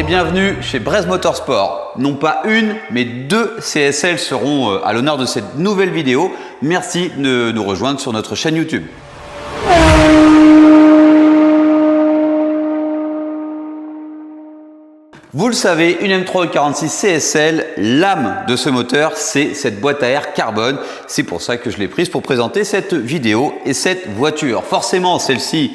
bienvenue chez Brez Motorsport. Non pas une, mais deux CSL seront à l'honneur de cette nouvelle vidéo. Merci de nous rejoindre sur notre chaîne YouTube. Vous le savez, une M3E46 CSL, l'âme de ce moteur, c'est cette boîte à air carbone. C'est pour ça que je l'ai prise pour présenter cette vidéo et cette voiture. Forcément, celle-ci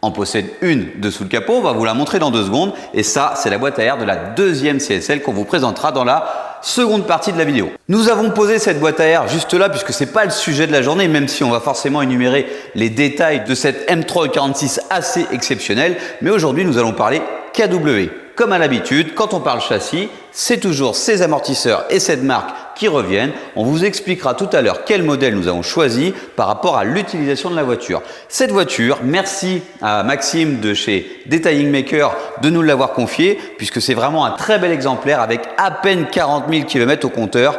en possède une dessous le capot, on va vous la montrer dans 2 secondes. Et ça, c'est la boîte à air de la deuxième CSL qu'on vous présentera dans la seconde partie de la vidéo. Nous avons posé cette boîte à air juste là puisque c'est pas le sujet de la journée, même si on va forcément énumérer les détails de cette M3E46 assez exceptionnelle. Mais aujourd'hui, nous allons parler KW. Comme à l'habitude, quand on parle châssis, c'est toujours ces amortisseurs et cette marque qui reviennent. On vous expliquera tout à l'heure quel modèle nous avons choisi par rapport à l'utilisation de la voiture. Cette voiture, merci à Maxime de chez Detailing Maker de nous l'avoir confiée, puisque c'est vraiment un très bel exemplaire avec à peine 40 000 km au compteur.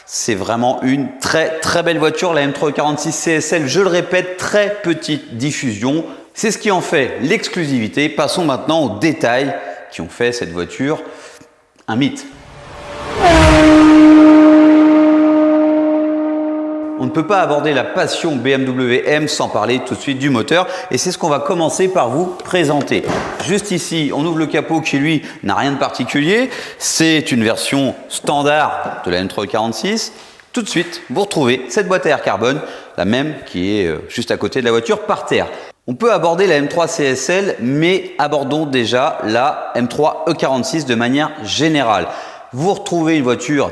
C'est vraiment une très belle voiture, la M346 CSL, je le répète, très petite diffusion. C'est ce qui en fait l'exclusivité. Passons maintenant aux détails qui ont fait cette voiture un mythe. On ne peut pas aborder la passion BMW M sans parler tout de suite du moteur et c'est ce qu'on va commencer par vous présenter. Juste ici, on ouvre le capot qui lui n'a rien de particulier. C'est une version standard de la M346. Tout de suite, vous retrouvez cette boîte à air carbone, la même qui est juste à côté de la voiture par terre. On peut aborder la M3 CSL, mais abordons déjà la M3E46 de manière générale. Vous retrouvez une voiture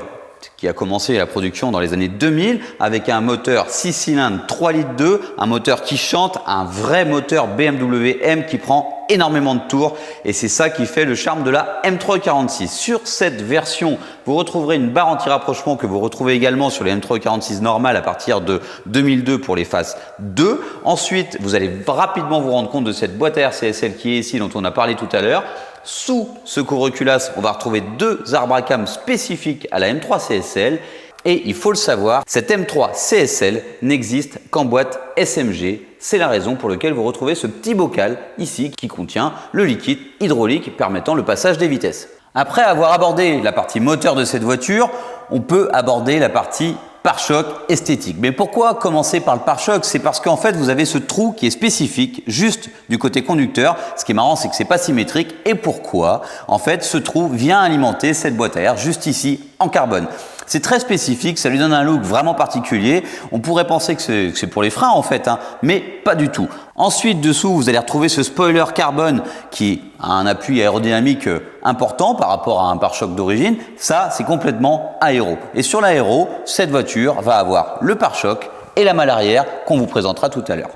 qui a commencé la production dans les années 2000 avec un moteur 6 cylindres 3,2 litres, un moteur qui chante, un vrai moteur BMW M qui prend énormément de tours et c'est ça qui fait le charme de la M3E46. Sur cette version, vous retrouverez une barre anti-rapprochement que vous retrouvez également sur les M3E46 normales à partir de 2002 pour les phases 2. Ensuite, vous allez rapidement vous rendre compte de cette boîte à air CSL qui est ici dont on a parlé tout à l'heure. Sous ce courreculasse, on va retrouver 2 arbres à cam spécifiques à la M3 CSL. Et il faut le savoir, cette M3 CSL n'existe qu'en boîte SMG. C'est la raison pour laquelle vous retrouvez ce petit bocal ici qui contient le liquide hydraulique permettant le passage des vitesses. Après avoir abordé la partie moteur de cette voiture, on peut aborder la partie pare-choc esthétique. Mais pourquoi commencer par le pare-choc? C'est parce qu'en fait, vous avez ce trou qui est spécifique juste du côté conducteur. Ce qui est marrant, c'est que c'est pas symétrique. Et pourquoi? En fait, ce trou vient alimenter cette boîte à air juste ici en carbone. C'est très spécifique, ça lui donne un look vraiment particulier. On pourrait penser que c'est pour les freins en fait, mais pas du tout. Ensuite, dessous, vous allez retrouver ce spoiler carbone qui a un appui aérodynamique important par rapport à un pare-choc d'origine. Ça, c'est complètement aéro. Et sur l'aéro, cette voiture va avoir le pare-choc et la malle arrière qu'on vous présentera tout à l'heure.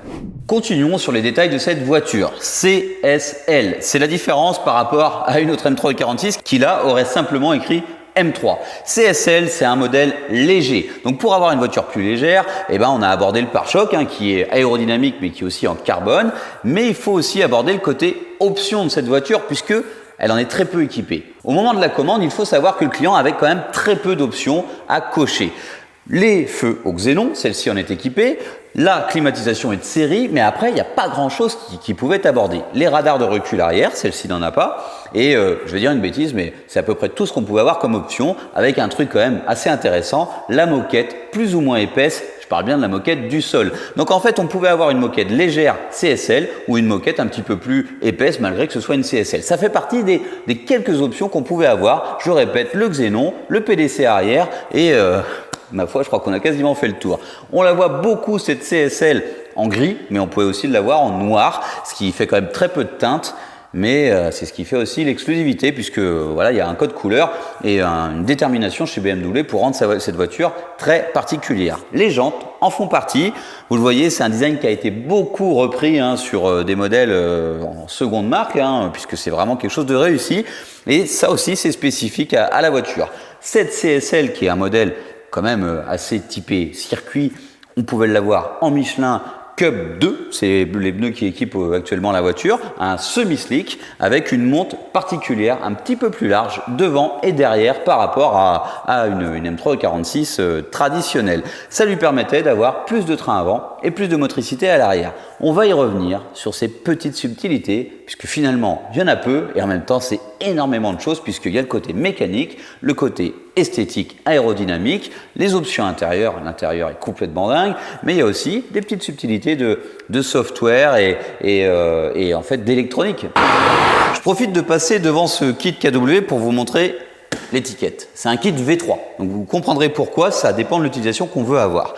Continuons sur les détails de cette voiture. CSL, c'est la différence par rapport à une autre M3E46 qui là aurait simplement écrit M3. CSL, c'est un modèle léger. Donc pour avoir une voiture plus légère, on a abordé le pare-choc qui est aérodynamique mais qui est aussi en carbone. Mais il faut aussi aborder le côté option de cette voiture puisque elle en est très peu équipée. Au moment de la commande, il faut savoir que le client avait quand même très peu d'options à cocher. Les feux au xénon, celle-ci en est équipée. La climatisation est de série, mais après, il n'y a pas grand-chose qui pouvait aborder. Les radars de recul arrière, celle-ci n'en a pas. Et je vais dire une bêtise, mais c'est à peu près tout ce qu'on pouvait avoir comme option, avec un truc quand même assez intéressant, la moquette plus ou moins épaisse. Je parle bien de la moquette du sol. Donc en fait, on pouvait avoir une moquette légère CSL ou une moquette un petit peu plus épaisse, malgré que ce soit une CSL. Ça fait partie des quelques options qu'on pouvait avoir. Je répète, le xénon, le PDC arrière et... ma foi, je crois qu'on a quasiment fait le tour. On la voit beaucoup cette CSL en gris, mais on pouvait aussi la voir en noir, ce qui fait quand même très peu de teinte. Mais c'est ce qui fait aussi l'exclusivité puisque voilà, il y a un code couleur et une détermination chez BMW pour rendre cette voiture très particulière. Les jantes en font partie. Vous le voyez, c'est un design qui a été beaucoup repris sur des modèles en seconde marque puisque c'est vraiment quelque chose de réussi. Et ça aussi, c'est spécifique à la voiture. Cette CSL qui est un modèle quand même assez typé circuit, on pouvait l'avoir en Michelin Cub 2, c'est les pneus qui équipent actuellement la voiture, un semi-slick avec une monte particulière, un petit peu plus large devant et derrière par rapport à une M3 46 traditionnelle. Ça lui permettait d'avoir plus de train avant et plus de motricité à l'arrière. On va y revenir sur ces petites subtilités, puisque finalement, il y en a peu, et en même temps, c'est énormément de choses, puisqu'il y a le côté mécanique, le côté esthétique, aérodynamique, les options intérieures, l'intérieur est complètement dingue, mais il y a aussi des petites subtilités de software et en fait d'électronique. Je profite de passer devant ce kit KW pour vous montrer l'étiquette. C'est un kit V3, donc vous comprendrez pourquoi, ça dépend de l'utilisation qu'on veut avoir.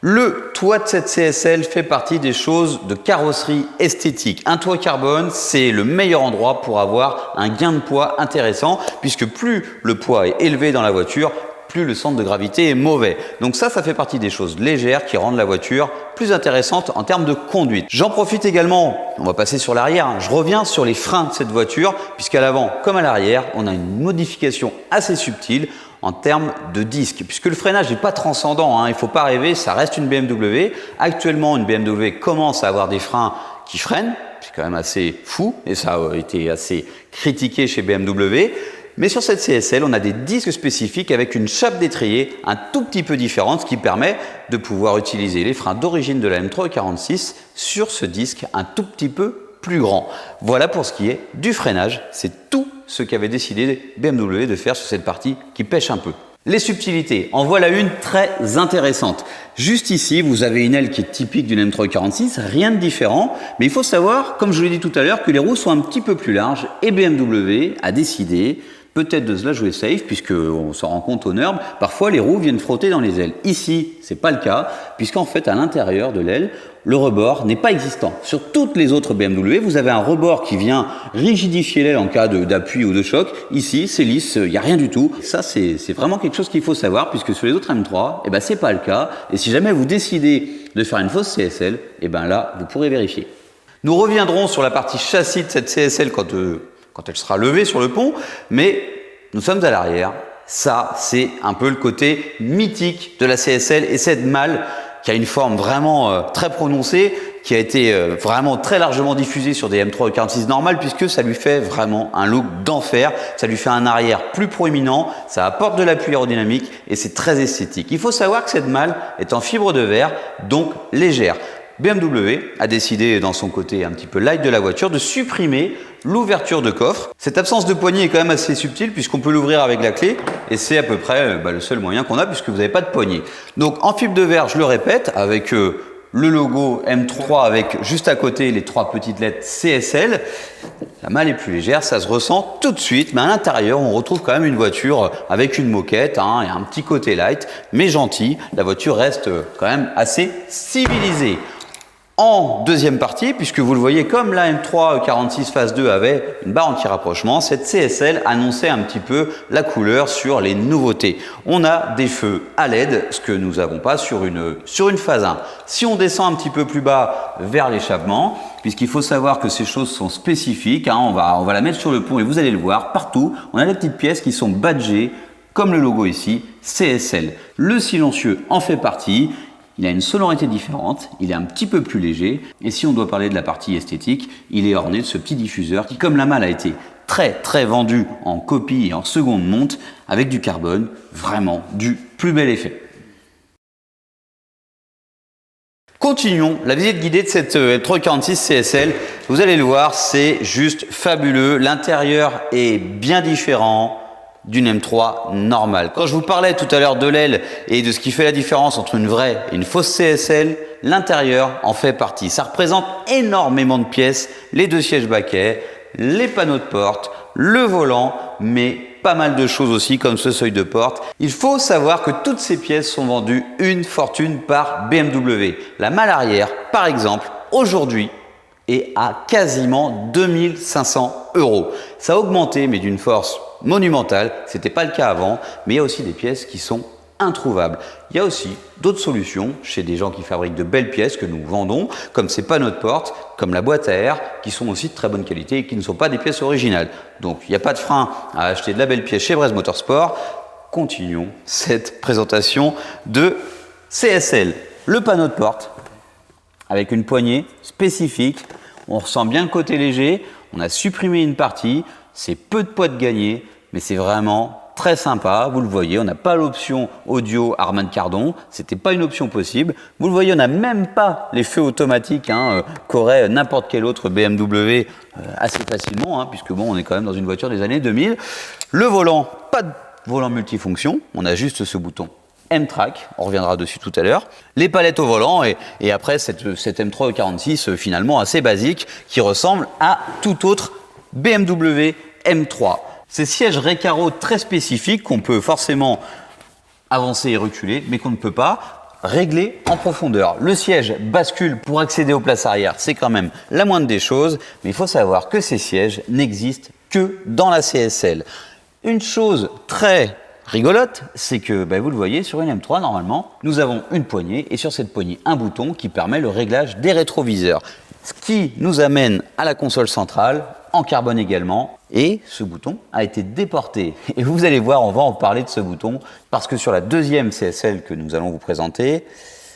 Le toit de cette CSL fait partie des choses de carrosserie esthétique. Un toit carbone, c'est le meilleur endroit pour avoir un gain de poids intéressant, puisque plus le poids est élevé dans la voiture, plus le centre de gravité est mauvais. Donc ça fait partie des choses légères qui rendent la voiture plus intéressante en termes de conduite. J'en profite également, on va passer sur l'arrière, je reviens sur les freins de cette voiture, puisqu'à l'avant comme à l'arrière, on a une modification assez subtile en termes de disques, puisque le freinage n'est pas transcendant, hein, il ne faut pas rêver, ça reste une BMW. Actuellement, une BMW commence à avoir des freins qui freinent, c'est quand même assez fou, et ça a été assez critiqué chez BMW. Mais sur cette CSL, on a des disques spécifiques avec une chape d'étrier un tout petit peu différente, ce qui permet de pouvoir utiliser les freins d'origine de la M3 46 sur ce disque un tout petit peu plus grand. Voilà pour ce qui est du freinage, c'est tout ce qu'avait décidé BMW de faire sur cette partie qui pêche un peu. Les subtilités, en voilà une très intéressante. Juste ici, vous avez une aile qui est typique d'une M3 46, rien de différent, mais il faut savoir, comme je vous l'ai dit tout à l'heure, que les roues sont un petit peu plus larges et BMW a décidé peut-être de se la jouer safe, puisqu'on s'en rend compte au NURB, parfois les roues viennent frotter dans les ailes. Ici, c'est pas le cas, puisqu'en fait, à l'intérieur de l'aile, le rebord n'est pas existant. Sur toutes les autres BMW, vous avez un rebord qui vient rigidifier l'aile en cas d'appui ou de choc. Ici, c'est lisse, il n'y a rien du tout. Ça, c'est vraiment quelque chose qu'il faut savoir, puisque sur les autres M3, eh ben, c'est pas le cas. Et si jamais vous décidez de faire une fausse CSL, eh ben là, vous pourrez vérifier. Nous reviendrons sur la partie châssis de cette CSL quand elle sera levée sur le pont, mais nous sommes à l'arrière. Ça, c'est un peu le côté mythique de la CSL et cette malle qui a une forme vraiment très prononcée, qui a été vraiment très largement diffusée sur des M3 46 normales, puisque ça lui fait vraiment un look d'enfer, ça lui fait un arrière plus proéminent, ça apporte de l'appui aérodynamique et c'est très esthétique. Il faut savoir que cette malle est en fibre de verre, donc légère. BMW a décidé, dans son côté un petit peu light de la voiture, de supprimer l'ouverture de coffre. Cette absence de poignée est quand même assez subtile puisqu'on peut l'ouvrir avec la clé et c'est à peu près le seul moyen qu'on a puisque vous n'avez pas de poignée. Donc en fibre de verre, je le répète, avec le logo M3 avec juste à côté les 3 petites lettres CSL. La malle est plus légère, ça se ressent tout de suite, mais à l'intérieur, on retrouve quand même une voiture avec une moquette, hein, et un petit côté light, mais gentil. La voiture reste quand même assez civilisée. En deuxième partie, puisque vous le voyez, comme la M3 46 phase 2 avait une barre anti-rapprochement, cette CSL annonçait un petit peu la couleur sur les nouveautés. On a des feux à LED, ce que nous n'avons pas sur une phase 1. Si on descend un petit peu plus bas vers l'échappement, puisqu'il faut savoir que ces choses sont spécifiques, hein, on va la mettre sur le pont et vous allez le voir, partout, on a des petites pièces qui sont badgées, comme le logo ici, CSL. Le silencieux en fait partie. Il a une sonorité différente, il est un petit peu plus léger, et si on doit parler de la partie esthétique, il est orné de ce petit diffuseur qui, comme la malle a été très vendu en copie et en seconde monte, avec du carbone, vraiment du plus bel effet. Continuons la visite guidée de cette M346 CSL. Vous allez le voir, c'est juste fabuleux. L'intérieur est bien différent d'une M3 normale. Quand je vous parlais tout à l'heure de l'aile et de ce qui fait la différence entre une vraie et une fausse CSL, l'intérieur en fait partie. Ça représente énormément de pièces, les 2 sièges baquets, les panneaux de porte, le volant, mais pas mal de choses aussi comme ce seuil de porte. Il faut savoir que toutes ces pièces sont vendues une fortune par BMW. La malle arrière, par exemple, aujourd'hui, est à quasiment 2500 €. Ça a augmenté, mais d'une force monumentale. C'était pas le cas avant, mais il y a aussi des pièces qui sont introuvables. Il y a aussi d'autres solutions chez des gens qui fabriquent de belles pièces que nous vendons, comme ces panneaux de porte, comme la boîte à air, qui sont aussi de très bonne qualité et qui ne sont pas des pièces originales. Donc il n'y a pas de frein à acheter de la belle pièce chez Bresse Motorsport. Continuons cette présentation de CSL. Le panneau de porte avec une poignée spécifique. On ressent bien le côté léger, on a supprimé une partie, c'est peu de poids de gagné, mais c'est vraiment très sympa. Vous le voyez, on n'a pas l'option audio Harman Kardon, c'était pas une option possible. Vous le voyez, on n'a même pas les feux automatiques qu'aurait n'importe quel autre BMW assez facilement, puisque bon, on est quand même dans une voiture des années 2000. Le volant, pas de volant multifonction, on a juste ce bouton M-Track, on reviendra dessus tout à l'heure. Les palettes au volant et après cette M3 E46 finalement assez basique qui ressemble à tout autre BMW M3. Ces sièges Recaro très spécifiques qu'on peut forcément avancer et reculer, mais qu'on ne peut pas régler en profondeur. Le siège bascule pour accéder aux places arrière, c'est quand même la moindre des choses, mais il faut savoir que ces sièges n'existent que dans la CSL. Une chose très rigolote, c'est que vous le voyez sur une M3 normalement, nous avons une poignée et sur cette poignée un bouton qui permet le réglage des rétroviseurs. Ce qui nous amène à la console centrale, en carbone également, et ce bouton a été déporté. Et vous allez voir, on va en parler de ce bouton, parce que sur la deuxième CSL que nous allons vous présenter,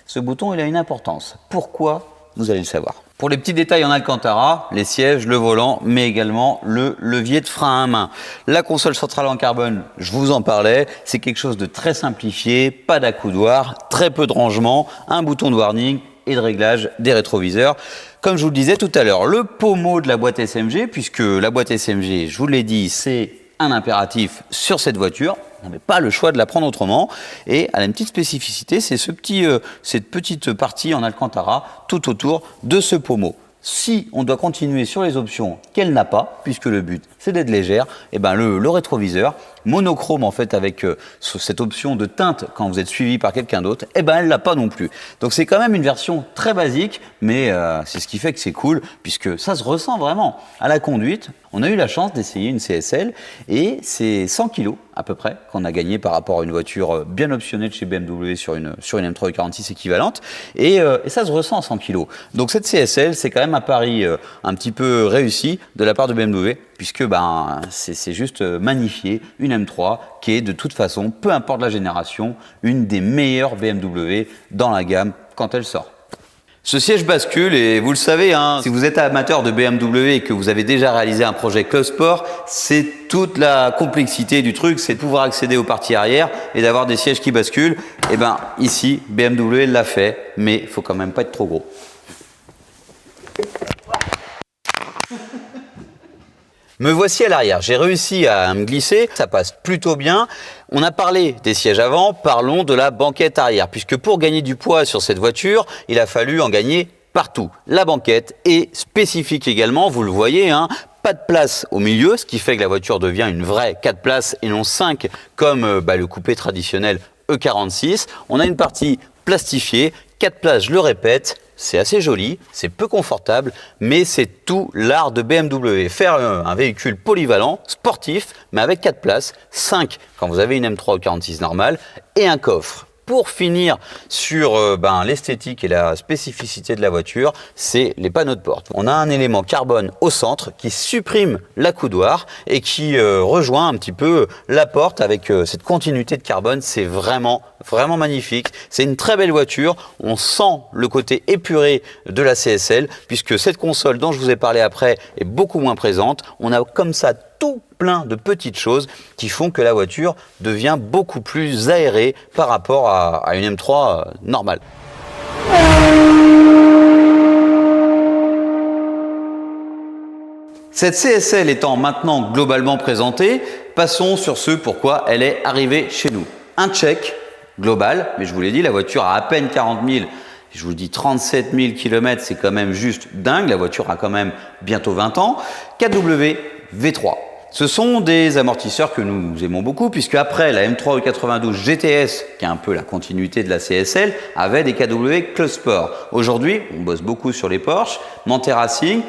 ce bouton il a une importance. Pourquoi? Vous allez le savoir. Pour les petits détails en Alcantara, les sièges, le volant, mais également le levier de frein à main. La console centrale en carbone, je vous en parlais, c'est quelque chose de très simplifié, pas d'accoudoir, très peu de rangement, un bouton de warning et de réglage des rétroviseurs. Comme je vous le disais tout à l'heure, le pommeau de la boîte SMG, puisque la boîte SMG, je vous l'ai dit, c'est un impératif sur cette voiture. On n'avait pas le choix de la prendre autrement. Et elle a une petite spécificité, c'est cette petite partie en Alcantara tout autour de ce pommeau. Si on doit continuer sur les options qu'elle n'a pas, puisque le but c'est d'être légère, et le rétroviseur monochrome en fait avec cette option de teinte quand vous êtes suivi par quelqu'un d'autre, elle l'a pas non plus. Donc c'est quand même une version très basique, mais c'est ce qui fait que c'est cool puisque ça se ressent vraiment à la conduite. On a eu la chance d'essayer une CSL et c'est 100 kg à peu près qu'on a gagné par rapport à une voiture bien optionnelle chez BMW sur une M3 E46 équivalente et ça se ressent à 100 kg. Donc cette CSL c'est quand même un pari un petit peu réussi de la part de BMW puisque c'est juste magnifié une M3 qui est de toute façon, peu importe la génération, une des meilleures BMW dans la gamme quand elle sort. Ce siège bascule et vous le savez, si vous êtes amateur de BMW et que vous avez déjà réalisé un projet Club Sport, c'est toute la complexité du truc, c'est de pouvoir accéder aux parties arrière et d'avoir des sièges qui basculent. Et ici, BMW l'a fait, mais il faut quand même pas être trop gros. Me voici à l'arrière, j'ai réussi à me glisser, ça passe plutôt bien. On a parlé des sièges avant, parlons de la banquette arrière, puisque pour gagner du poids sur cette voiture, il a fallu en gagner partout. La banquette est spécifique également, vous le voyez, pas de place au milieu, ce qui fait que la voiture devient une vraie 4 places et non 5 comme le coupé traditionnel E46. On a une partie plastifiée, 4 places, je le répète. C'est assez joli, c'est peu confortable, mais c'est tout l'art de BMW. Faire un véhicule polyvalent, sportif, mais avec 4 places, 5 quand vous avez une M3 E46 normale et un coffre. Pour finir sur l'esthétique et la spécificité de la voiture, c'est les panneaux de porte. On a un élément carbone au centre qui supprime l'accoudoir et qui rejoint un petit peu la porte avec cette continuité de carbone. C'est vraiment magnifique. C'est une très belle voiture. On sent le côté épuré de la CSL puisque cette console dont je vous ai parlé après est beaucoup moins présente. On a comme ça tout plein de petites choses qui font que la voiture devient beaucoup plus aérée par rapport à une M3 normale. Cette CSL étant maintenant globalement présentée, passons sur ce pourquoi elle est arrivée chez nous. Un check global, mais je vous l'ai dit, la voiture a peine 40 000. Je vous dis 37 000 km, c'est quand même juste dingue. La voiture a quand même bientôt 20 ans. KW V3. Ce sont des amortisseurs que nous aimons beaucoup puisque après la M3 E92 GTS, qui est un peu la continuité de la CSL, avait des KW Club Sport. Aujourd'hui, on bosse beaucoup sur les Porsche, Manthey Racing,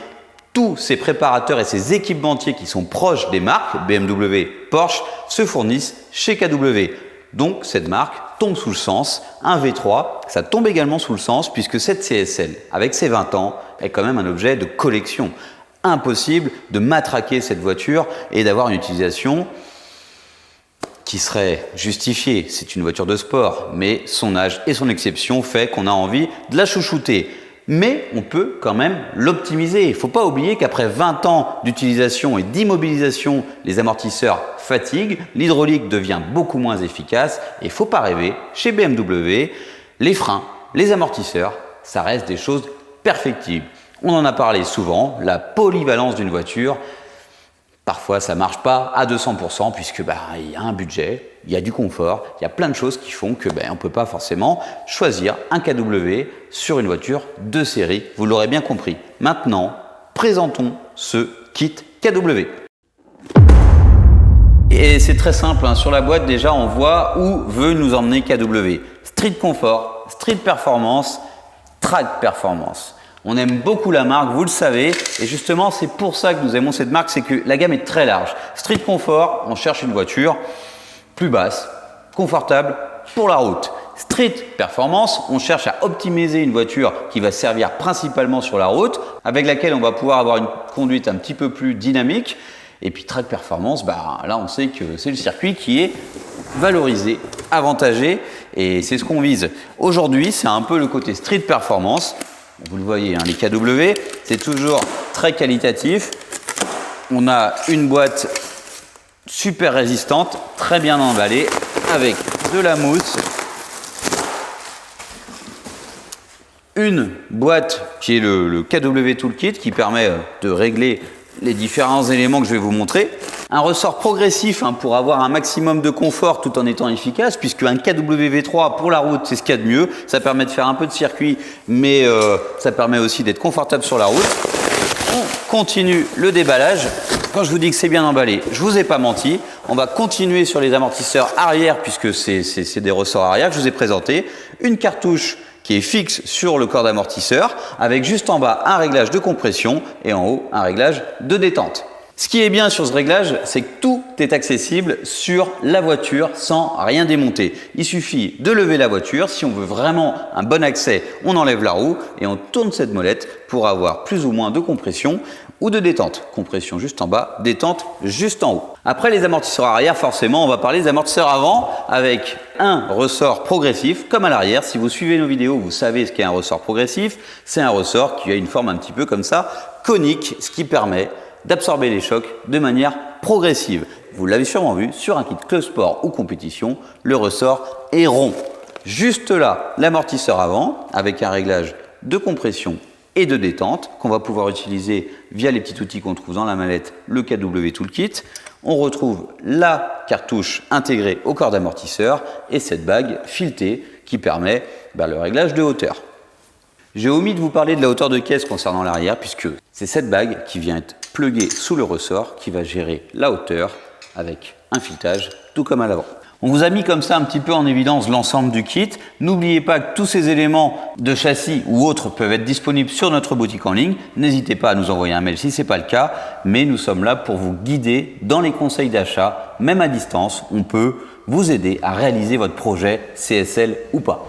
tous ces préparateurs et ces équipementiers qui sont proches des marques BMW, Porsche, se fournissent chez KW. Donc cette marque tombe sous le sens, un V3, ça tombe également sous le sens puisque cette CSL, avec ses 20 ans, est quand même un objet de collection. Impossible de matraquer cette voiture et d'avoir une utilisation qui serait justifiée. C'est une voiture de sport, mais son âge et son exception fait qu'on a envie de la chouchouter. mais on peut quand même l'optimiser. Il ne faut pas oublier qu'après 20 ans d'utilisation et d'immobilisation, les amortisseurs fatiguent, l'hydraulique devient beaucoup moins efficace et il ne faut pas rêver, chez BMW, les freins, les amortisseurs, ça reste des choses perfectibles. On en a parlé souvent, la polyvalence d'une voiture, parfois ça ne marche pas à 200% puisque il y a un budget, il y a du confort, il y a plein de choses qui font que on ne peut pas forcément choisir un KW sur une voiture de série, vous l'aurez bien compris. Maintenant, présentons ce kit KW. Et c'est très simple, hein. Sur la boîte déjà on voit où veut nous emmener KW. Street Comfort, Street Performance, Track Performance. On aime beaucoup la marque, vous le savez, et justement c'est pour ça que nous aimons cette marque, c'est que la gamme est très large. Street Comfort, on cherche une voiture plus basse, confortable pour la route. Street Performance, on cherche à optimiser une voiture qui va servir principalement sur la route, avec laquelle on va pouvoir avoir une conduite un petit peu plus dynamique. Et puis Track Performance, là on sait que c'est le circuit qui est valorisé, avantagé, et c'est ce qu'on vise. Aujourd'hui, c'est un peu le côté Street Performance. Vous le voyez, hein, les KW, c'est toujours très qualitatif. On a une boîte super résistante, très bien emballée, avec de la mousse. Une boîte qui est le KW Toolkit qui permet de régler les différents éléments que je vais vous montrer. Un ressort progressif pour avoir un maximum de confort tout en étant efficace, puisque un KW V3 pour la route, c'est ce qu'il y a de mieux. Ça permet de faire un peu de circuit, mais ça permet aussi d'être confortable sur la route. On continue le déballage. Quand je vous dis que c'est bien emballé, je vous ai pas menti. On va continuer sur les amortisseurs arrière, puisque c'est des ressorts arrière que je vous ai présentés. Une cartouche qui est fixe sur le corps d'amortisseur, avec juste en bas un réglage de compression et en haut un réglage de détente. Ce qui est bien sur ce réglage, c'est que tout est accessible sur la voiture sans rien démonter. Il suffit de lever la voiture. Si on veut vraiment un bon accès, on enlève la roue et on tourne cette molette pour avoir plus ou moins de compression ou de détente. Compression juste en bas, détente juste en haut. Après les amortisseurs arrière, forcément, on va parler des amortisseurs avant avec un ressort progressif comme à l'arrière. Si vous suivez nos vidéos, vous savez ce qu'est un ressort progressif. C'est un ressort qui a une forme un petit peu comme ça, conique, ce qui permet d'absorber les chocs de manière progressive. Vous l'avez sûrement vu sur un kit Club Sport ou compétition, le ressort est rond. Juste là, l'amortisseur avant avec un réglage de compression et de détente qu'on va pouvoir utiliser via les petits outils qu'on trouve dans la mallette, le KW Toolkit. On retrouve la cartouche intégrée au corps d'amortisseur et cette bague filetée qui permet le réglage de hauteur. J'ai omis de vous parler de la hauteur de caisse concernant l'arrière puisque c'est cette bague qui vient être pluguée sous le ressort qui va gérer la hauteur avec un filetage tout comme à l'avant. On vous a mis comme ça un petit peu en évidence l'ensemble du kit. N'oubliez pas que tous ces éléments de châssis ou autres peuvent être disponibles sur notre boutique en ligne. N'hésitez pas à nous envoyer un mail si ce n'est pas le cas, mais nous sommes là pour vous guider dans les conseils d'achat. Même à distance, on peut vous aider à réaliser votre projet CSL ou pas.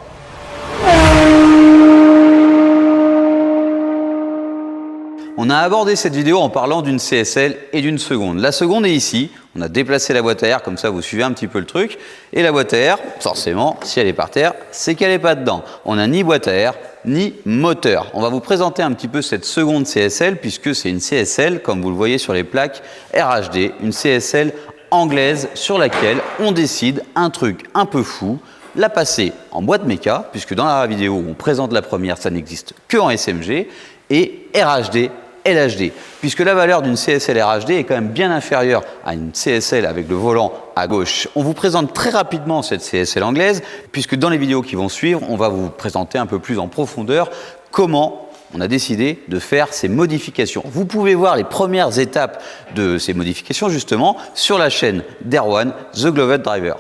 On a abordé cette vidéo en parlant d'une CSL et d'une seconde. La seconde est ici. On a déplacé la boîte à air, comme ça vous suivez un petit peu le truc. Et la boîte à air, forcément, si elle est par terre, c'est qu'elle n'est pas dedans. On n'a ni boîte à air, ni moteur. On va vous présenter un petit peu cette seconde CSL, puisque c'est une CSL, comme vous le voyez sur les plaques, RHD, une CSL anglaise sur laquelle on décide un truc un peu fou, la passer en boîte méca, puisque dans la vidéo où on présente la première, ça n'existe que en SMG, et RHD, LHD, puisque la valeur d'une CSL RHD est quand même bien inférieure à une CSL avec le volant à gauche. On vous présente très rapidement cette CSL anglaise, puisque dans les vidéos qui vont suivre, on va vous présenter un peu plus en profondeur comment on a décidé de faire ces modifications. Vous pouvez voir les premières étapes de ces modifications justement sur la chaîne d'Erwan, The Gloved Driver.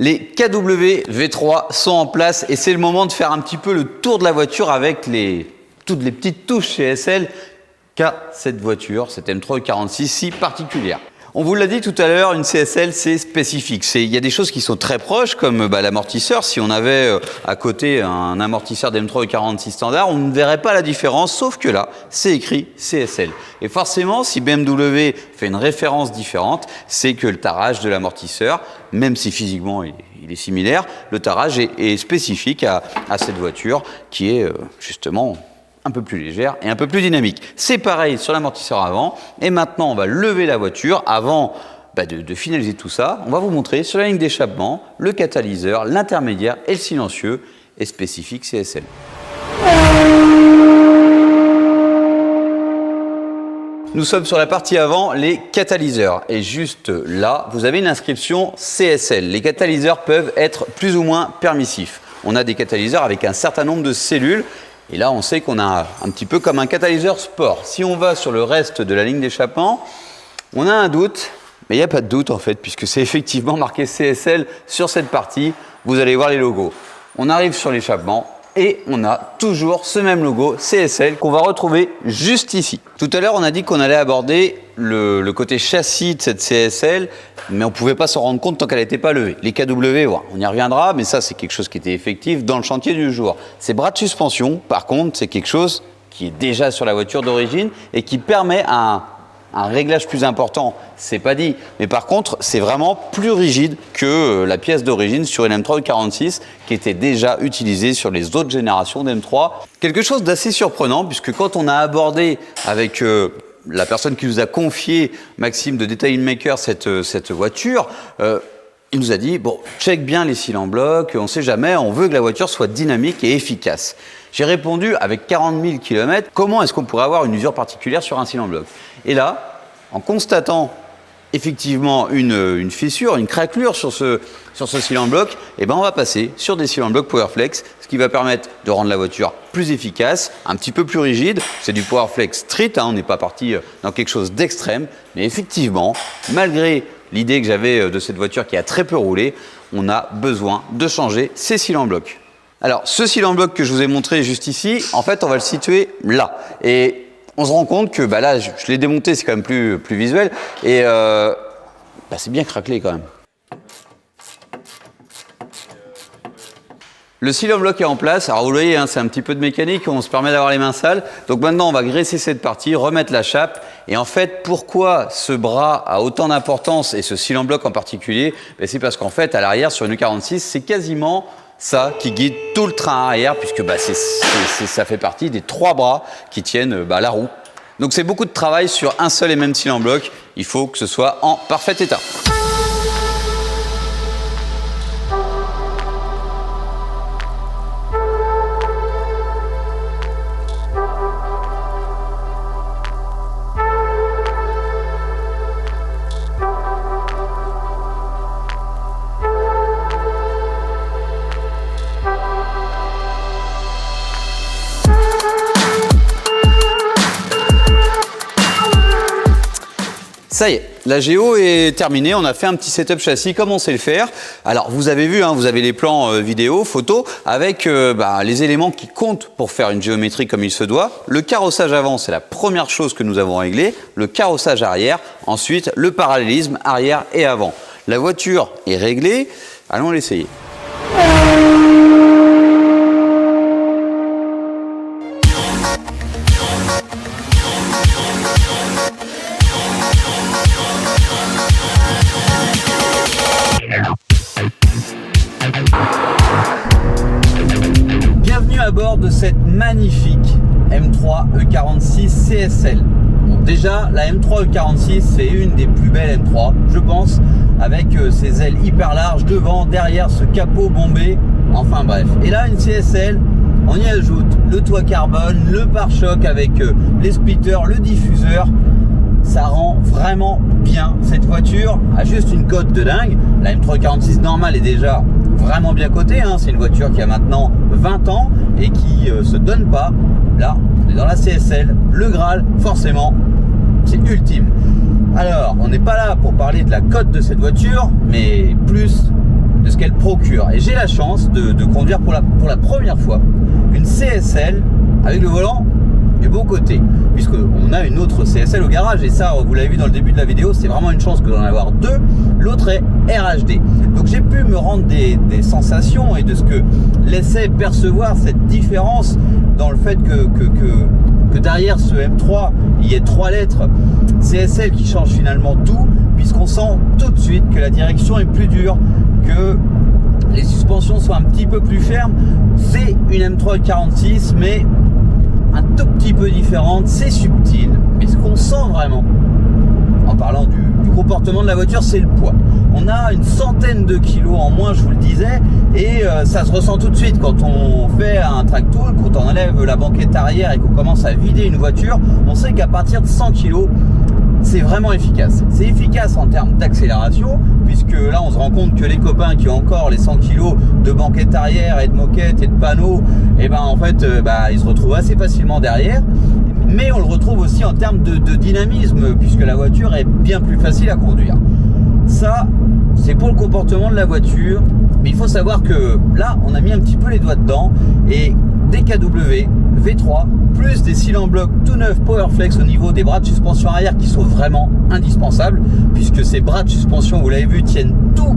Les KW V3 sont en place et c'est le moment de faire un petit peu le tour de la voiture avec toutes les petites touches CSL qu'a cette voiture, cette M3 46 si particulière. On vous l'a dit tout à l'heure, une CSL, c'est spécifique. Il y a des choses qui sont très proches, comme l'amortisseur. Si on avait à côté un amortisseur d'M3 E46 standard, on ne verrait pas la différence, sauf que là, c'est écrit CSL. Et forcément, si BMW fait une référence différente, c'est que le tarage de l'amortisseur, même si physiquement il est similaire, le tarage est spécifique à cette voiture qui est justement un peu plus légère et un peu plus dynamique. C'est pareil sur l'amortisseur avant. Et maintenant, on va lever la voiture. Avant de finaliser tout ça, on va vous montrer sur la ligne d'échappement le catalyseur, l'intermédiaire et le silencieux est spécifique CSL. Nous sommes sur la partie avant, les catalyseurs. Et juste là, vous avez une inscription CSL. Les catalyseurs peuvent être plus ou moins permissifs. On a des catalyseurs avec un certain nombre de cellules. Et là, on sait qu'on a un petit peu comme un catalyseur sport. Si on va sur le reste de la ligne d'échappement, on a un doute, mais il n'y a pas de doute en fait, puisque c'est effectivement marqué CSL sur cette partie. Vous allez voir les logos. On arrive sur l'échappement et on a toujours ce même logo CSL qu'on va retrouver juste ici. Tout à l'heure, on a dit qu'on allait aborder le côté châssis de cette CSL, mais on ne pouvait pas s'en rendre compte tant qu'elle n'était pas levée. Les KW, on y reviendra, mais ça, c'est quelque chose qui était effectif dans le chantier du jour. Ces bras de suspension, par contre, c'est quelque chose qui est déjà sur la voiture d'origine et qui permet un réglage plus important, c'est pas dit. Mais par contre, c'est vraiment plus rigide que la pièce d'origine sur une M3 E46 qui était déjà utilisée sur les autres générations d'M3. Quelque chose d'assez surprenant, puisque quand on a abordé avec la personne qui nous a confié, Maxime de Detailing Maker, cette voiture, il nous a dit, bon, check bien les cylindres blocs, on ne sait jamais, on veut que la voiture soit dynamique et efficace. J'ai répondu, avec 40 000 km, comment est-ce qu'on pourrait avoir une usure particulière sur un cylindre bloc? Et là, en constatant effectivement une fissure, une craquelure sur ce cylindre bloc, eh ben on va passer sur des cylindres blocs Powerflex, ce qui va permettre de rendre la voiture plus efficace, un petit peu plus rigide. C'est du Powerflex street, on n'est pas parti dans quelque chose d'extrême, mais effectivement, malgré l'idée que j'avais de cette voiture qui a très peu roulé, on a besoin de changer ces cylindres blocs. Alors, ce cylindre bloc que je vous ai montré juste ici, en fait, on va le situer là. Et on se rend compte que là, je l'ai démonté, c'est quand même plus visuel. Et c'est bien craquelé quand même. Le cylindre bloc est en place. Alors, vous voyez, c'est un petit peu de mécanique, on se permet d'avoir les mains sales. Donc maintenant, on va graisser cette partie, remettre la chape. Et en fait, pourquoi ce bras a autant d'importance et ce cylindre bloc en particulier? C'est parce qu'en fait, à l'arrière, sur une E46, c'est quasiment ça qui guide tout le train arrière, puisque ça fait partie des 3 bras qui tiennent la roue. Donc c'est beaucoup de travail sur un seul et même cylindre bloc. Il faut que ce soit en parfait état. Ça y est, la géo est terminée, on a fait un petit setup châssis comme on sait le faire. Alors vous avez vu, vous avez les plans vidéo, photos, avec les éléments qui comptent pour faire une géométrie comme il se doit. Le carrossage avant, c'est la première chose que nous avons réglé. Le carrossage arrière, ensuite le parallélisme arrière et avant. La voiture est réglée, allons l'essayer. Bienvenue à bord de cette magnifique M3 E46 CSL. Bon, déjà, la M3 E46, c'est une des plus belles M3, je pense, avec ses ailes hyper larges devant, derrière, ce capot bombé, enfin bref. Et là, une CSL, on y ajoute le toit carbone, le pare-choc avec les splitters, le diffuseur. Ça rend vraiment bien. Cette voiture a juste une cote de dingue. La M3 E46 normale est déjà vraiment bien cotée. C'est une voiture qui a maintenant 20 ans et qui se donne pas. Là, on est dans la CSL. Le Graal, forcément, c'est ultime. Alors, on n'est pas là pour parler de la cote de cette voiture, mais plus de ce qu'elle procure. Et j'ai la chance de conduire pour la première fois une CSL avec le volant du bon côté, puisqu'on a une autre CSL au garage, et ça, vous l'avez vu dans le début de la vidéo, c'est vraiment une chance que d'en avoir deux. L'autre est RHD. Donc j'ai pu me rendre des sensations et de ce que laissait percevoir cette différence dans le fait que derrière ce M3, il y ait 3 lettres CSL qui changent finalement tout, puisqu'on sent tout de suite que la direction est plus dure, que les suspensions sont un petit peu plus fermes. C'est une M3 46, mais un tout petit peu différente, c'est subtil. Mais ce qu'on sent vraiment, en parlant du comportement de la voiture, c'est le poids. On a une centaine de kilos en moins, je vous le disais, et ça se ressent tout de suite quand on fait un track tool, quand on enlève la banquette arrière et qu'on commence à vider une voiture. On sait qu'à partir de 100 kilos, c'est vraiment efficace. C'est efficace en termes d'accélération, puisque là on se rend compte que les copains qui ont encore les 100 kg de banquette arrière et de moquette et de panneaux, et ben en fait ils se retrouvent assez facilement derrière. Mais on le retrouve aussi en termes de dynamisme, puisque la voiture est bien plus facile à conduire. Ça, c'est pour le comportement de la voiture, mais il faut savoir que là on a mis un petit peu les doigts dedans, et DKW V3 plus des cils en bloc tout neuf Powerflex au niveau des bras de suspension arrière qui sont vraiment indispensables, puisque ces bras de suspension, vous l'avez vu, tiennent tout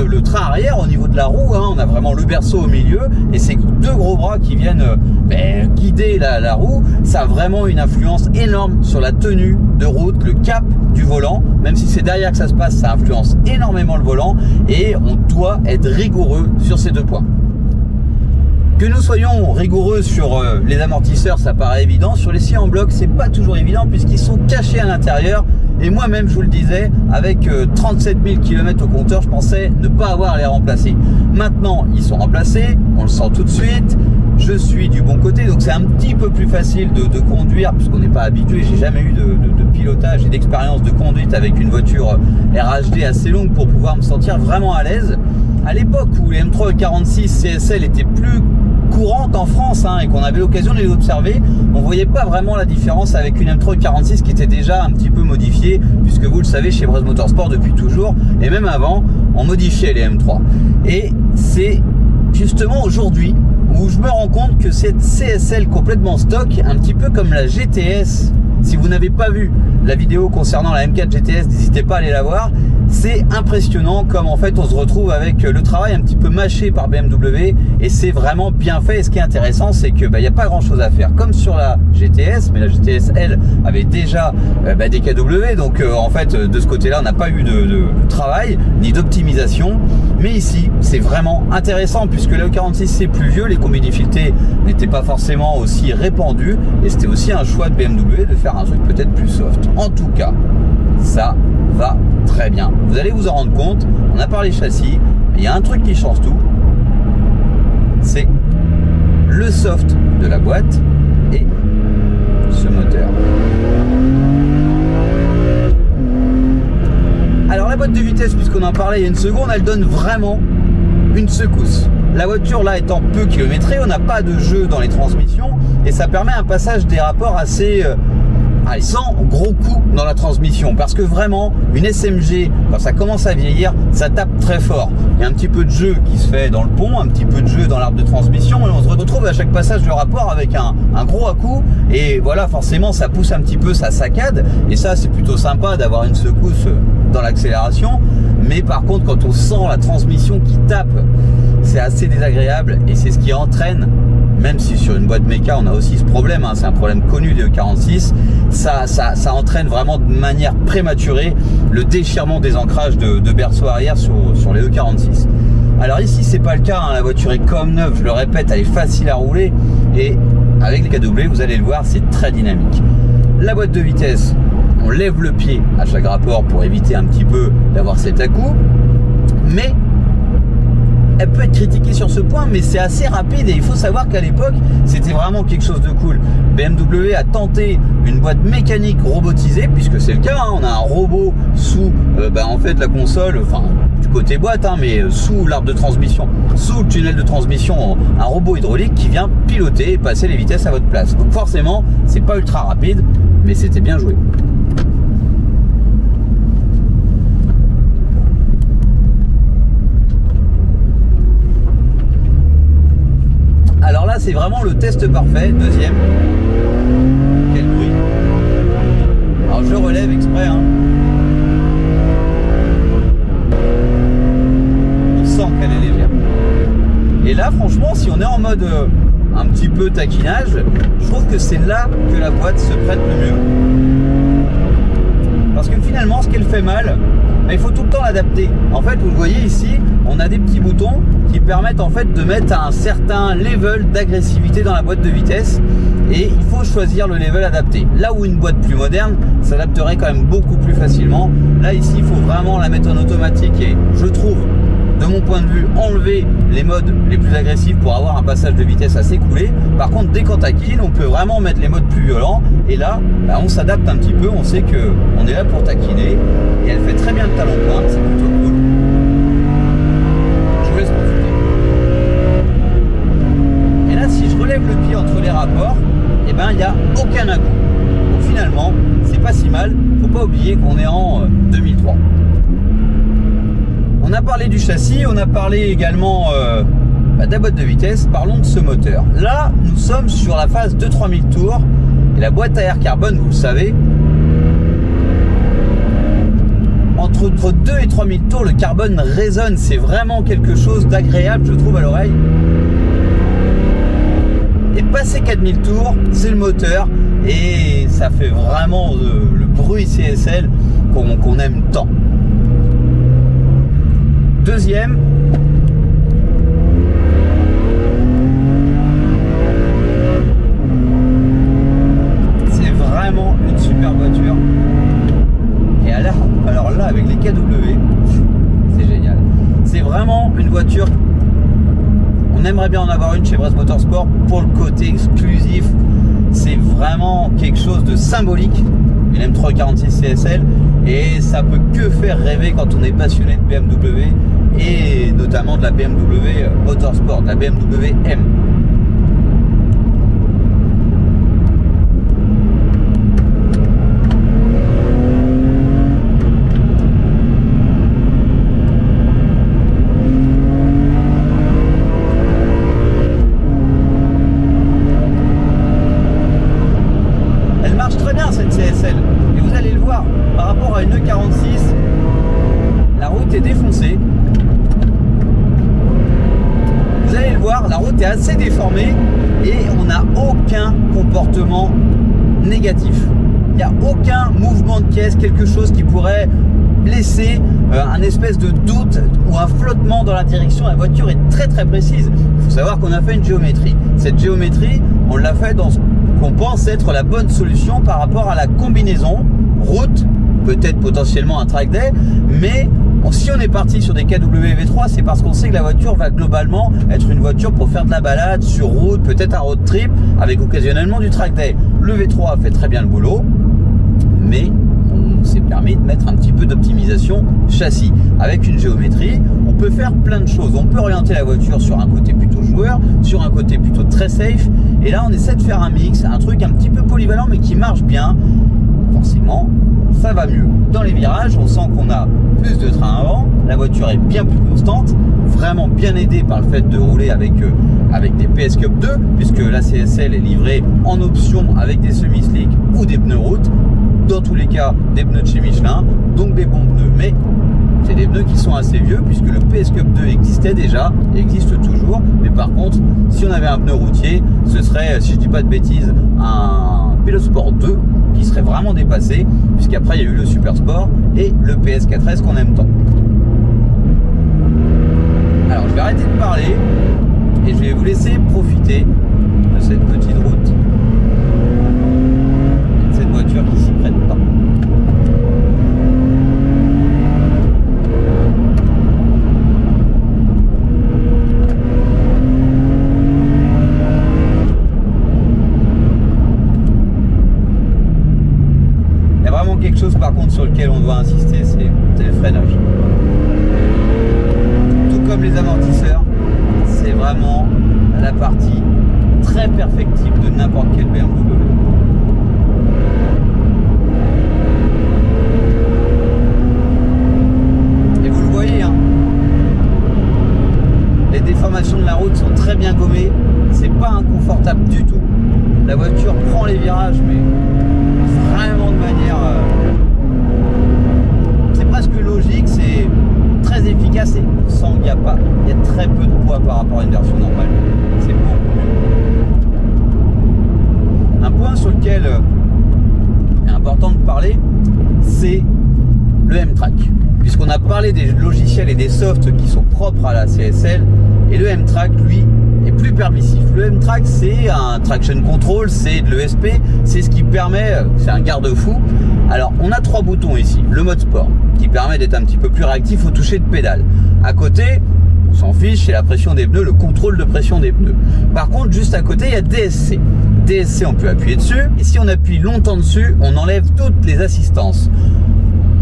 le train arrière au niveau de la roue, hein. On a vraiment le berceau au milieu, et ces deux gros bras qui viennent guider la roue, ça a vraiment une influence énorme sur la tenue de route, le cap du volant. Même si c'est derrière que ça se passe, ça influence énormément le volant, et on doit être rigoureux sur ces deux points. Que nous soyons rigoureux sur les amortisseurs, ça paraît évident. Sur les scies en bloc, c'est pas toujours évident, puisqu'ils sont cachés à l'intérieur. Et moi-même, je vous le disais, avec 37 000 km au compteur, je pensais ne pas avoir à les remplacer. Maintenant, ils sont remplacés, on le sent tout de suite. Je suis du bon côté, donc c'est un petit peu plus facile de conduire, puisqu'on n'est pas habitué. J'ai jamais eu de pilotage et d'expérience de conduite avec une voiture RHD assez longue pour pouvoir me sentir vraiment à l'aise. À l'époque où les M3 46 CSL étaient plus courantes en France, hein, et qu'on avait l'occasion de les observer, on voyait pas vraiment la différence avec une M3 46 qui était déjà un petit peu modifiée, puisque vous le savez, chez Brose Motorsport depuis toujours, et même avant, on modifiait les M3. Et c'est justement aujourd'hui où je me rends compte que cette CSL complètement stock, un petit peu comme la GTS, si vous n'avez pas vu la vidéo concernant la M4 GTS, n'hésitez pas à aller la voir. C'est impressionnant comme en fait on se retrouve avec le travail un petit peu mâché par BMW, et c'est vraiment bien fait. Et ce qui est intéressant, c'est que y a pas grand chose à faire comme sur la GTS, mais la GTS elle avait déjà des KW, donc en fait de ce côté là on n'a pas eu de travail ni d'optimisation. Mais ici c'est vraiment intéressant, puisque la E46 c'est plus vieux, les combis difficultés n'étaient pas forcément aussi répandus, et c'était aussi un choix de BMW de faire un truc peut-être plus soft. En tout cas, ça va très bien. Vous allez vous en rendre compte, on a parlé châssis, mais il y a un truc qui change tout, c'est le soft de la boîte et ce moteur. Alors la boîte de vitesse, puisqu'on en parlait il y a une seconde, elle donne vraiment une secousse. La voiture là étant peu kilométrée, on n'a pas de jeu dans les transmissions, et ça permet un passage des rapports assez sans gros coups dans la transmission, parce que vraiment une SMG, quand ça commence à vieillir, ça tape très fort. Il y a un petit peu de jeu qui se fait dans le pont, un petit peu de jeu dans l'arbre de transmission, et on se retrouve à chaque passage de rapport avec un gros à-coup, et voilà, forcément ça pousse un petit peu, ça saccade, et ça c'est plutôt sympa d'avoir une secousse dans l'accélération. Mais par contre, quand on sent la transmission qui tape, c'est assez désagréable, et c'est ce qui entraîne, même si sur une boîte méca on a aussi ce problème, hein, c'est un problème connu des E46, ça entraîne vraiment de manière prématurée le déchirement des ancrages de berceau arrière sur les E46. Alors ici c'est pas le cas, hein, la voiture est comme neuve, je le répète, elle est facile à rouler, et avec les KW vous allez le voir, c'est très dynamique. La boîte de vitesse, on lève le pied à chaque rapport pour éviter un petit peu d'avoir cet à-coup, mais elle peut être critiquée sur ce point, mais c'est assez rapide, et il faut savoir qu'à l'époque c'était vraiment quelque chose de cool. BMW a tenté une boîte mécanique robotisée, puisque c'est le cas, hein, on a un robot sous en fait la console, enfin du côté boîte, hein, mais sous l'arbre de transmission, sous le tunnel de transmission, un robot hydraulique qui vient piloter et passer les vitesses à votre place. Donc forcément c'est pas ultra rapide, mais c'était bien joué. Alors là c'est vraiment le test parfait, deuxième. relève exprès. Hein. On sent qu'elle est légère. Et là, franchement, si on est en mode un petit peu taquinage, je trouve que c'est là que la boîte se prête le mieux. Parce que finalement, ce qu'elle fait mal, il faut tout le temps l'adapter. En fait, vous le voyez ici, on a des petits boutons qui permettent en fait de mettre un certain level d'agressivité dans la boîte de vitesse. Et il faut choisir le level adapté. Là où une boîte plus moderne s'adapterait quand même beaucoup plus facilement. Là ici, il faut vraiment la mettre en automatique et je trouve, de mon point de vue, enlever les modes les plus agressifs pour avoir un passage de vitesse assez coulé. Par contre, dès qu'on taquine, on peut vraiment mettre les modes plus violents. Et là, on s'adapte un petit peu. On sait qu'on est là pour taquiner. Et elle fait très bien le talon pointe. C'est plutôt cool. Je vous laisse profiter. Et là, si je relève le pied entre les rapports, il n'y a aucun à-coup. Donc finalement, c'est pas si mal. Faut pas oublier qu'on est en 2003. On a parlé du châssis, on a parlé également de la boîte de vitesse. Parlons de ce moteur. Là, nous sommes sur la phase de 3000 tours. Et la boîte à air carbone, vous le savez, entre 2 et 3000 tours, le carbone résonne. C'est vraiment quelque chose d'agréable, je trouve, à l'oreille. Et passé 4000 tours, c'est le moteur. Et ça fait vraiment le bruit CSL qu'on aime tant. Deuxième, c'est vraiment une super voiture. Et alors là, avec les KW, c'est génial. C'est vraiment une voiture. On aimerait bien en avoir une chez Brest Motorsport pour le côté exclusif. C'est vraiment quelque chose de symbolique. Une M346 CSL et ça peut que faire rêver quand on est passionné de BMW et notamment de la BMW Motorsport, de la BMW M. Elle marche très bien cette CSL et vous allez le voir par rapport à une E46, la route est défoncée. Vous allez le voir, la route est assez déformée et on n'a aucun comportement négatif. Il n'y a aucun mouvement de caisse, quelque chose qui pourrait laisser un espèce de doute ou un flottement dans la direction. La voiture est très très précise. Il faut savoir qu'on a fait une géométrie. Cette géométrie, on l'a fait dans ce qu'on pense être la bonne solution par rapport à la combinaison route, peut-être potentiellement un track day, mais si on est parti sur des KW V3, c'est parce qu'on sait que la voiture va globalement être une voiture pour faire de la balade sur route, peut-être un road trip, avec occasionnellement du track day. Le V3 fait très bien le boulot, mais on s'est permis de mettre un petit peu d'optimisation châssis. Avec une géométrie, on peut faire plein de choses. On peut orienter la voiture sur un côté plutôt joueur, sur un côté plutôt très safe. Et là, on essaie de faire un mix, un truc un petit peu polyvalent, mais qui marche bien. Forcément, ça va mieux. Dans les virages, on sent qu'on a plus de train avant, la voiture est bien plus constante, vraiment bien aidée par le fait de rouler avec des PS Cup 2, puisque la CSL est livrée en option avec des semi-slick ou des pneus route, dans tous les cas des pneus de chez Michelin, donc des bons pneus, mais c'est des pneus qui sont assez vieux, puisque le PS Cup 2 existait déjà, et existe toujours, mais par contre, si on avait un pneu routier, ce serait, si je dis pas de bêtises, un Pilote Sport 2, qui serait vraiment dépassé, puisqu'après il y a eu le Super Sport et le PS4S qu'on aime tant. Alors je vais arrêter de parler et je vais vous laisser profiter de cette petite route et de cette voiture qui s'y prête pas. Quelque chose par contre sur lequel on doit insister, c'est le freinage. Tout comme les amortisseurs, c'est vraiment la partie très perfectible de n'importe quel BMW. Et vous le voyez, hein, les déformations de la route sont très bien gommées, c'est pas inconfortable du tout. La voiture prend les virages, mais vraiment de manière efficace et on sent qu'il y a très peu de poids par rapport à une version normale. C'est beaucoup mieux. Un point sur lequel est important de parler, c'est le M-Track. Puisqu'on a parlé des logiciels et des softs qui sont propres à la CSL, et le M-Track, lui, est plus permissif. Le M-Track, c'est un traction control, c'est de l'ESP, c'est ce qui permet, c'est un garde-fou. Alors, on a 3 boutons ici. Le mode sport, qui permet d'être un petit peu plus réactif au toucher de pédale. À côté, on s'en fiche, c'est la pression des pneus, le contrôle de pression des pneus. Par contre, juste à côté, il y a DSC. DSC, on peut appuyer dessus, et si on appuie longtemps dessus, on enlève toutes les assistances.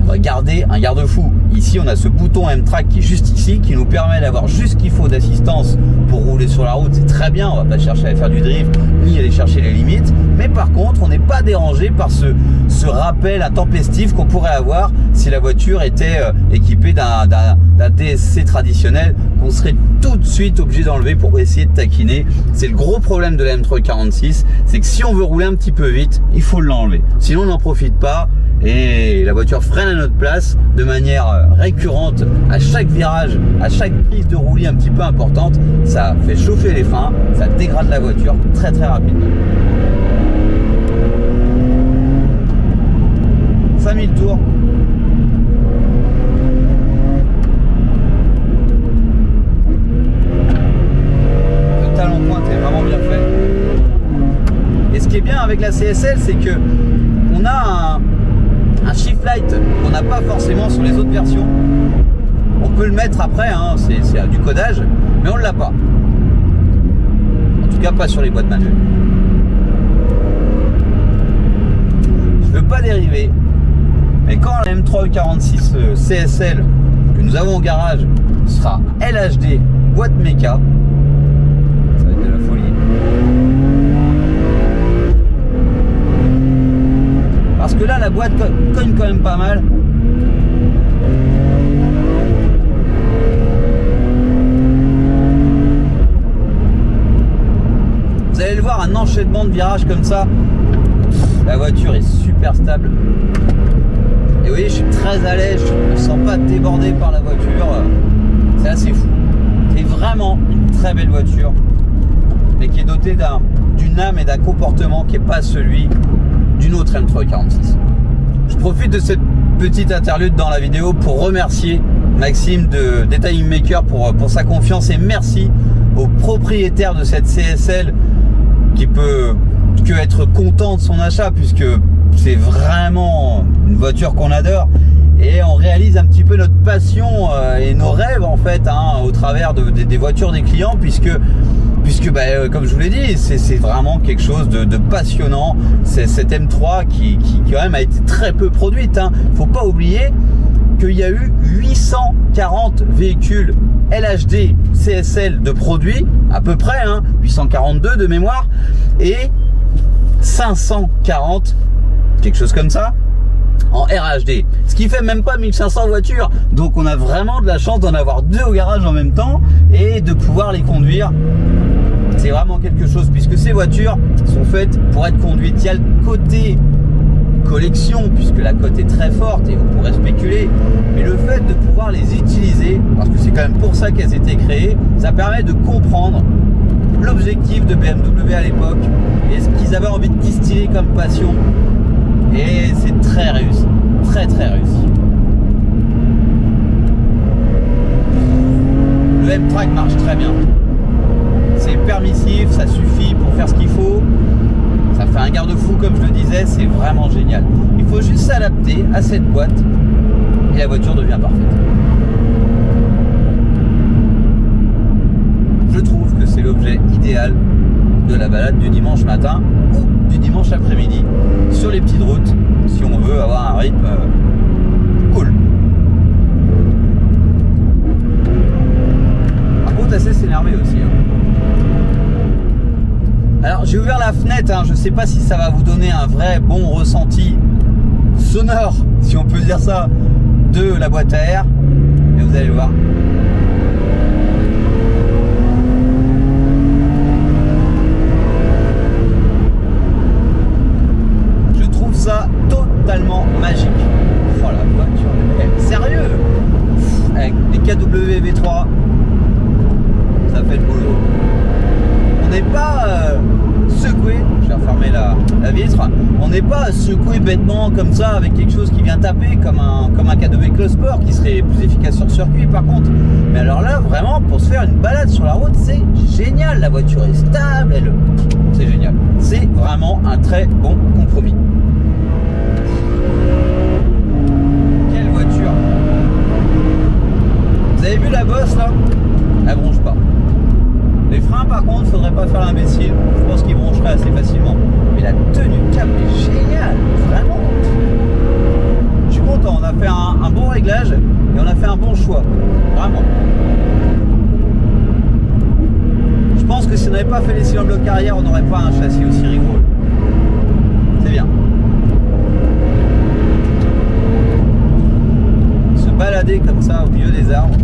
On va garder un garde-fou. Ici, on a ce bouton M-Track qui est juste ici, qui nous permet d'avoir juste ce qu'il faut d'assistance pour rouler sur la route. C'est très bien, on va pas chercher à faire du drift, ni aller chercher les limites. Mais par contre, on n'est pas dérangé par ce rappel intempestif qu'on pourrait avoir si la voiture était équipée d'un DSC traditionnel, qu'on serait tout de suite obligé d'enlever pour essayer de taquiner. C'est le gros problème de la M346, c'est que si on veut rouler un petit peu vite, il faut l'enlever. Sinon, on n'en profite pas. Et la voiture freine à notre place de manière récurrente à chaque virage, à chaque prise de roulis un petit peu importante. Ça fait chauffer les freins, ça dégrade la voiture très très rapidement. 5000 tours. Le talon pointe est vraiment bien fait. Et ce qui est bien avec la CSL, c'est que on a un shift light qu'on n'a pas forcément sur les autres versions. On peut le mettre après, hein, c'est du codage, mais on ne l'a pas. En tout cas, pas sur les boîtes manuelles. Je ne veux pas dériver, mais quand la M346 CSL que nous avons au garage sera LHD boîte méca, ça va être de la folie. Parce que là, la boîte cogne quand même pas mal. Vous allez le voir, un enchaînement de virages comme ça. La voiture est super stable. Et vous voyez, je suis très à l'aise. Je ne me sens pas débordé par la voiture. C'est assez fou. C'est vraiment une très belle voiture, mais qui est dotée d'une âme et d'un comportement qui n'est pas celui d'une autre M346. Je profite de cette petite interlude dans la vidéo pour remercier Maxime de Detailing Maker pour sa confiance, et merci aux propriétaires de cette CSL qui peut que être content de son achat, puisque c'est vraiment une voiture qu'on adore et on réalise un petit peu notre passion et nos rêves en fait, hein, au travers des voitures des clients, puisque comme je vous l'ai dit, c'est vraiment quelque chose de passionnant. C'est cette M3 qui quand même a été très peu produite, hein. Faut pas oublier qu'il y a eu 840 véhicules LHD CSL de produits, à peu près, hein, 842 de mémoire, et 540, quelque chose comme ça, en RHD, ce qui fait même pas 1500 voitures. Donc on a vraiment de la chance d'en avoir 2 au garage en même temps et de pouvoir les conduire. C'est vraiment quelque chose, puisque ces voitures sont faites pour être conduites. Il y a le côté collection, puisque la cote est très forte et on pourrait spéculer, mais le fait de pouvoir les utiliser, parce que c'est quand même pour ça qu'elles étaient créées, ça permet de comprendre l'objectif de BMW à l'époque et ce qu'ils avaient envie de distiller comme passion, et c'est très réussi, très très réussi. Le M-Track marche très bien, c'est permissif, ça suffit pour faire ce qu'il faut, ça fait un garde-fou comme je le disais, c'est vraiment génial. Il faut juste s'adapter à cette boîte et la voiture devient parfaite. Je trouve que c'est l'objet idéal de la balade du dimanche matin ou du dimanche après-midi sur les petites routes, si on veut avoir un rythme cool. Par contre, assez s'énerver aussi, hein. Alors j'ai ouvert la fenêtre, hein, je ne sais pas si ça va vous donner un vrai bon ressenti sonore, si on peut dire ça, de la boîte à air, mais vous allez le voir. Je trouve ça totalement magique. Oh la voiture, sérieux, avec les KW n'est pas secoué, je vais refermer la vitre, on n'est pas secoué bêtement comme ça avec quelque chose qui vient taper comme un K2V Close Sport qui serait plus efficace sur circuit par contre. Mais alors là, vraiment, pour se faire une balade sur la route, c'est génial. La voiture est stable, c'est génial. C'est vraiment un très bon compromis. Quelle voiture! Vous avez vu la bosse là? Elle bronche pas. Les freins par contre, faudrait pas faire l'imbécile. Je pense qu'ils broncheraient assez facilement. Mais la tenue de cap est géniale, vraiment. Je suis content, on a fait un bon réglage et on a fait un bon choix. Vraiment. Je pense que si on n'avait pas fait les cylindres blocs arrière, on n'aurait pas un châssis aussi rigoureux. C'est bien. Se balader comme ça au milieu des arbres.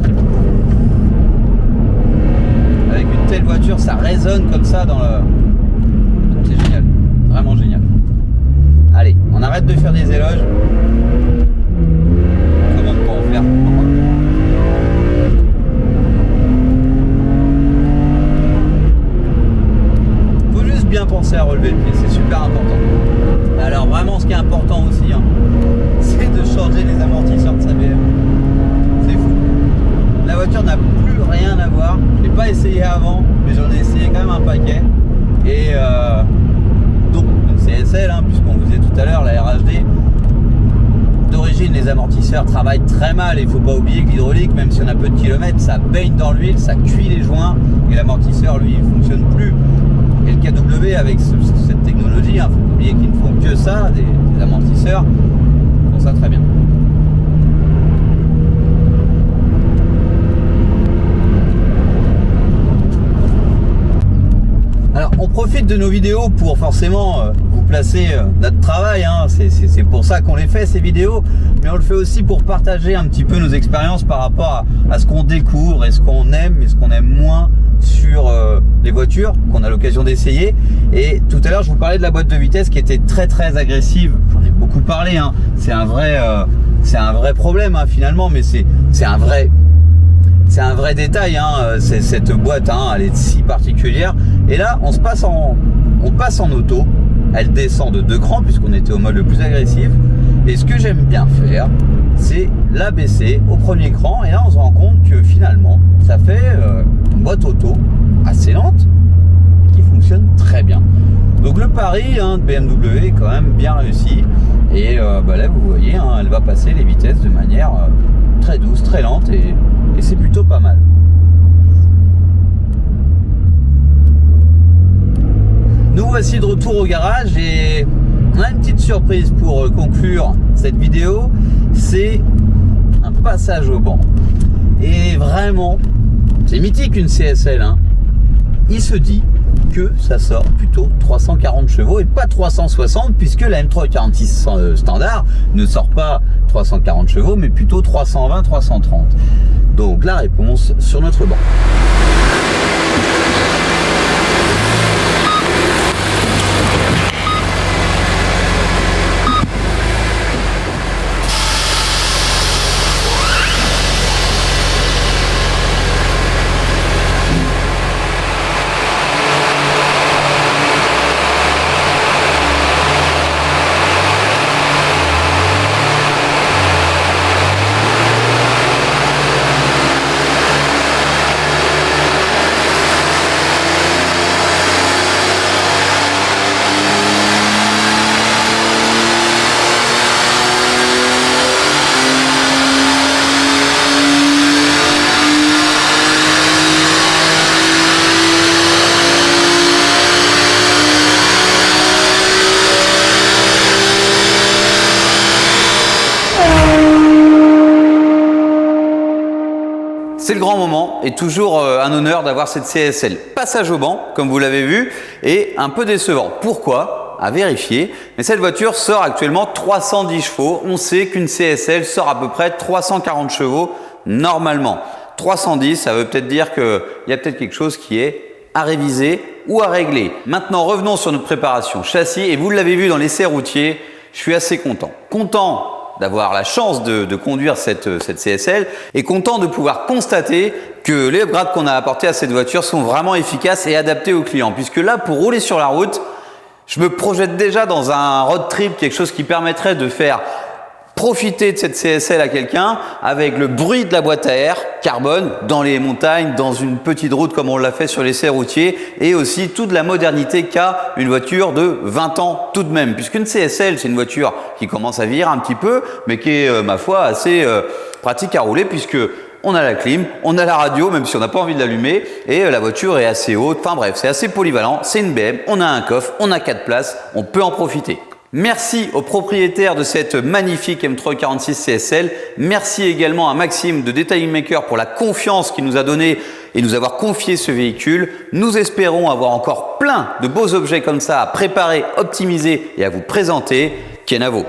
Avec une telle voiture, ça résonne comme ça dans le... C'est génial, vraiment génial. Allez, on arrête de faire des éloges. On demande pas en faire. Faut juste bien penser à relever le pied, c'est super important. Alors vraiment, ce qui est important aussi, hein, c'est de changer les amortisseurs de sa BM. C'est fou. La voiture n'a plus rien à voir. Je l'ai pas essayé avant, mais j'en ai essayé quand même un paquet. Et donc une CSL, hein, puisqu'on vous disait tout à l'heure, la RHD. D'origine, les amortisseurs travaillent très mal. Il ne faut pas oublier que l'hydraulique, même si on a peu de kilomètres, ça baigne dans l'huile, ça cuit les joints. Et l'amortisseur, lui, il ne fonctionne plus. Et le KW, avec cette technologie, il ne faut pas oublier qu'ils ne font que ça, des amortisseurs, ils font ça très bien. Alors on profite de nos vidéos pour forcément vous placer notre travail, hein. C'est pour ça qu'on les fait ces vidéos, mais on le fait aussi pour partager un petit peu nos expériences par rapport à ce qu'on découvre et ce qu'on aime et ce qu'on aime moins sur les voitures qu'on a l'occasion d'essayer. Et tout à l'heure je vous parlais de la boîte de vitesse qui était très très agressive, j'en ai beaucoup parlé, hein. C'est un vrai problème, hein, finalement, mais c'est un vrai détail, hein, cette boîte, hein, elle est si particulière. Et là, on passe en auto. Elle descend de 2 crans puisqu'on était au mode le plus agressif. Et ce que j'aime bien faire, c'est la baisser au premier cran. Et là, on se rend compte que finalement, ça fait une boîte auto assez lente qui fonctionne très bien. Donc le pari, hein, de BMW est quand même bien réussi. Et là, vous voyez, hein, elle va passer les vitesses de manière très douce, très lente, et c'est plutôt pas mal. Nous voici de retour au garage et on a une petite surprise pour conclure cette vidéo, c'est un passage au banc. Et vraiment, c'est mythique une CSL, hein. Il se dit que ça sort plutôt 340 chevaux et pas 360, puisque la M346 standard ne sort pas 340 chevaux mais plutôt 320-330. Donc la réponse sur notre banc. C'est le grand moment et toujours un honneur d'avoir cette CSL. Passage au banc, comme vous l'avez vu, et un peu décevant. Pourquoi? À vérifier. Mais cette voiture sort actuellement 310 chevaux. On sait qu'une CSL sort à peu près 340 chevaux normalement. 310, ça veut peut-être dire qu'il y a peut-être quelque chose qui est à réviser ou à régler. Maintenant, revenons sur notre préparation châssis. Et vous l'avez vu dans l'essai routier, je suis assez content. Content d'avoir la chance de conduire cette CSL et content de pouvoir constater que les upgrades qu'on a apportés à cette voiture sont vraiment efficaces et adaptés aux clients. Puisque là, pour rouler sur la route, je me projette déjà dans un road trip, quelque chose qui permettrait de faire profiter de cette CSL à quelqu'un avec le bruit de la boîte à air carbone dans les montagnes, dans une petite route comme on l'a fait sur l'essai routier, et aussi toute la modernité qu'a une voiture de 20 ans tout de même. Puisqu'une CSL, c'est une voiture qui commence à vieillir un petit peu, mais qui est, ma foi, assez pratique à rouler puisque on a la clim, on a la radio, même si on n'a pas envie de l'allumer, et la voiture est assez haute. Enfin bref, c'est assez polyvalent, c'est une BM, on a un coffre, on a 4 places, on peut en profiter. Merci aux propriétaires de cette magnifique M346 CSL. Merci également à Maxime de Detailing Maker pour la confiance qu'il nous a donnée et nous avoir confié ce véhicule. Nous espérons avoir encore plein de beaux objets comme ça à préparer, optimiser et à vous présenter. Kenavo.